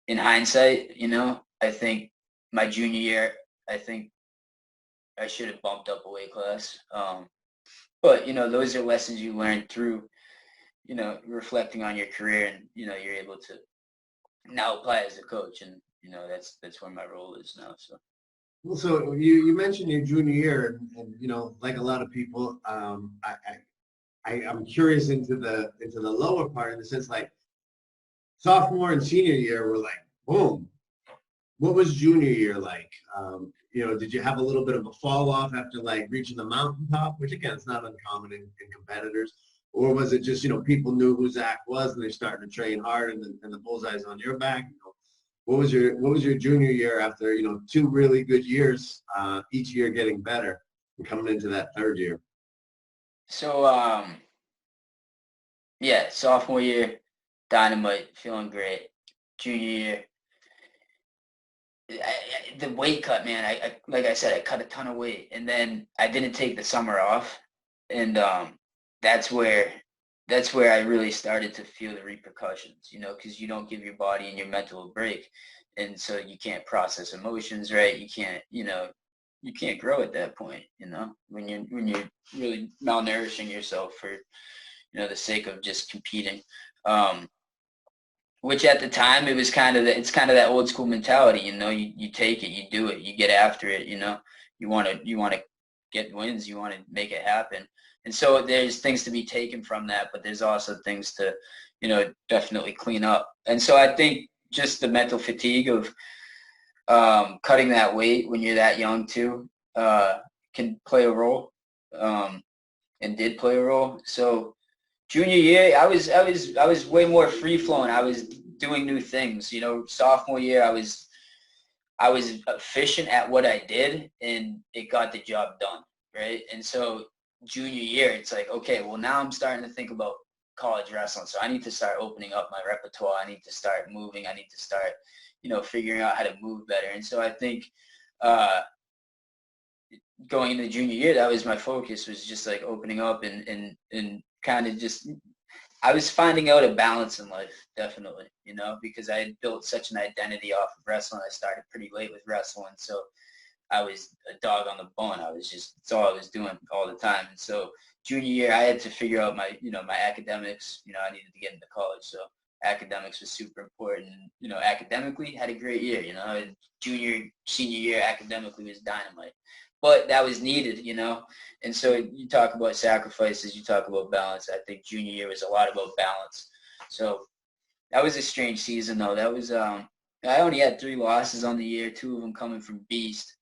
in hindsight, I think my junior year, I think I should have bumped up a weight class. But those are lessons you learn through, reflecting on your career, and you're able to now apply as a coach, and that's where my role is now. So. Well, so you mentioned your junior year, and like a lot of people, I'm curious into the lower part in the sense like sophomore and senior year were like boom. What was junior year like? Did you have a little bit of a fall off after like reaching the mountaintop, which again is not uncommon in competitors, or was it just people knew who Zach was and they're starting to train hard and the bullseye's on your back? What was your junior year after two really good years, each year getting better and coming into that third year? So, yeah, sophomore year, dynamite, feeling great. Junior year, the weight cut, man. I like I said, I cut a ton of weight, and then I didn't take the summer off, and that's where I really started to feel the repercussions. Because you don't give your body and your mental a break, and so you can't process emotions, right? You can't grow at that point. When you're really malnourishing yourself for the sake of just competing. Which at the time it was it's kind of that old school mentality, you take it, you do it, you get after it, you want to get wins, you want to make it happen. And so there's things to be taken from that, but there's also things to, definitely clean up. And so I think just the mental fatigue of cutting that weight when you're that young too can play a role, and did play a role. So junior year, I was way more free flowing. I was doing new things. Sophomore year, I was efficient at what I did, and it got the job done, right? And so junior year, it's like, okay, well now I'm starting to think about college wrestling, so I need to start opening up my repertoire. I need to start moving. I need to start, figuring out how to move better. And so I think going into junior year, that was my focus, was just like opening up and kind of just, I was finding out a balance in life, definitely, because I had built such an identity off of wrestling. I started pretty late with wrestling, so I was a dog on the bone. That's all I was doing all the time. And so junior year, I had to figure out my academics. I needed to get into college, so academics was super important. Academically, had a great year. Junior, senior year, academically was dynamite. But that was needed, and so you talk about sacrifices, you talk about balance. I think junior year was a lot about balance. So that was a strange season, though. That was I only had 3 losses on the year, 2 of them coming from Beast.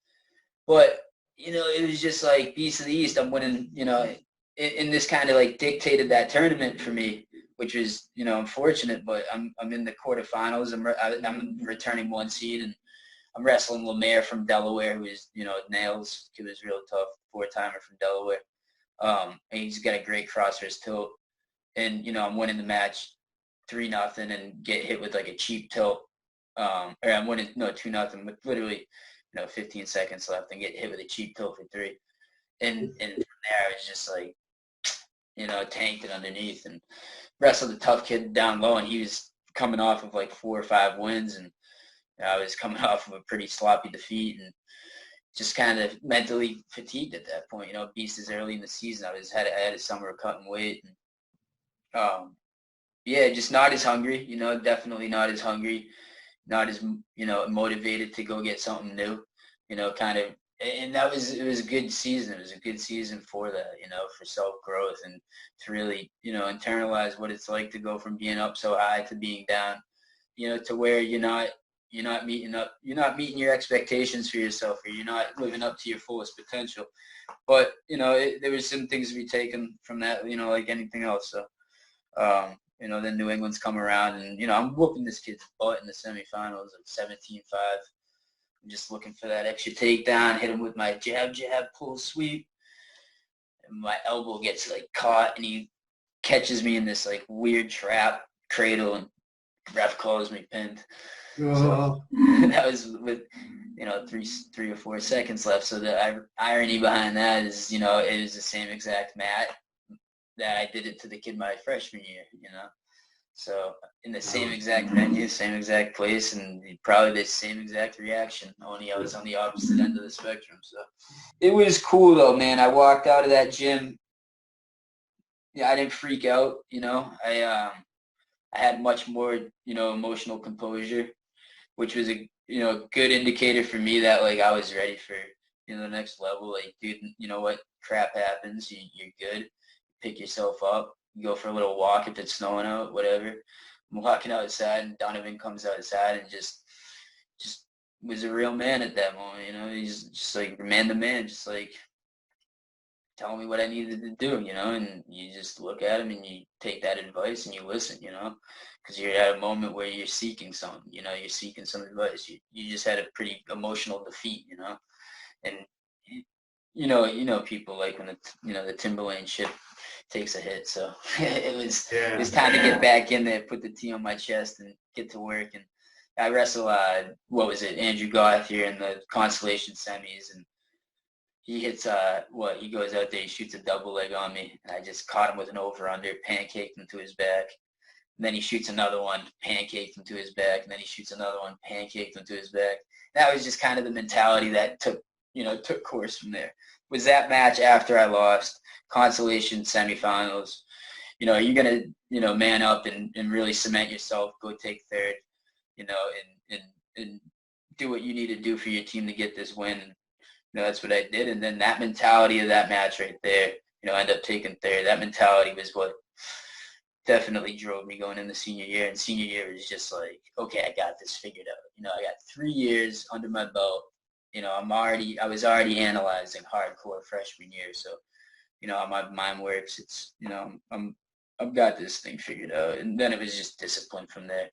But it was just like Beast of the East. I'm winning, and this kind of like dictated that tournament for me, which was unfortunate. But I'm in the quarterfinals. I'm returning 1 seed, and I'm wrestling Lemaire from Delaware, who is, nails. He was real tough, 4-timer from Delaware. And he's got a great crossface tilt. And, I'm winning the match 3-0 and get hit with like a cheap tilt. Or I'm winning, no, 2-0 with literally, 15 seconds left and get hit with a cheap tilt for 3. And from there, it's just like, tanked it underneath and wrestled a tough kid down low. And he was coming off of like 4 or 5 wins, and I was coming off of a pretty sloppy defeat and just kind of mentally fatigued at that point. Beast is early in the season. I had a summer of cutting weight, and yeah, just not as hungry. Definitely not as hungry, not as motivated to go get something new. Kind of, and it was a good season. It was a good season for that. For self growth and to really internalize what it's like to go from being up so high to being down. To where you're not meeting your expectations for yourself, or you're not living up to your fullest potential. But there was some things to be taken from that, like anything else. So then New England's come around, and I'm whooping this kid's butt in the semifinals at 17-5. I'm just looking for that extra takedown, hit him with my jab pull sweep, and my elbow gets like caught, and he catches me in this like weird trap cradle, and ref calls me pinned. So that was with 3 or 4 seconds left. So the irony behind that is, it is the same exact mat that I did it to the kid my freshman year. So in the same Oh, exact venue, same exact place, and probably the same exact reaction. Only I was on the opposite end of the spectrum. So it was cool though, man. I walked out of that gym. Yeah, I didn't freak out. I had much more emotional composure, which was a good indicator for me that like I was ready for the next level. Like, dude, you know what? Crap happens. You're good. Pick yourself up. You go for a little walk if it's snowing out, whatever. I'm walking outside, and Donovan comes outside and just was a real man at that moment. He's just like man to man, just like telling me what I needed to do. And you just look at him and you take that advice and you listen. Because you're at a moment where you're seeking something. You're seeking some advice. You just had a pretty emotional defeat. And people like when the Timberlane ship takes a hit. So it was time to get back in there, put the T on my chest, and get to work. And I wrestle Andrew Goth here in the consolation semis, and he hits he goes out there, he shoots a double leg on me, and I just caught him with an over under, pancaked him to his back. And then he shoots another one, pancaked him to his back, and then he shoots another one, pancaked him to his back. That was just kind of the mentality that took course from there. Was that match after I lost, consolation semifinals. You're gonna, man up and really cement yourself, go take third, and do what you need to do for your team to get this win. That's what I did. And then that mentality of that match right there, end up taking third. That mentality was what definitely drove me going into senior year. And senior year was just like, okay, I got this figured out. I got 3 years under my belt. I was already analyzing hardcore freshman year. So, how my mind works, it's, I've got this thing figured out. And then it was just discipline from there.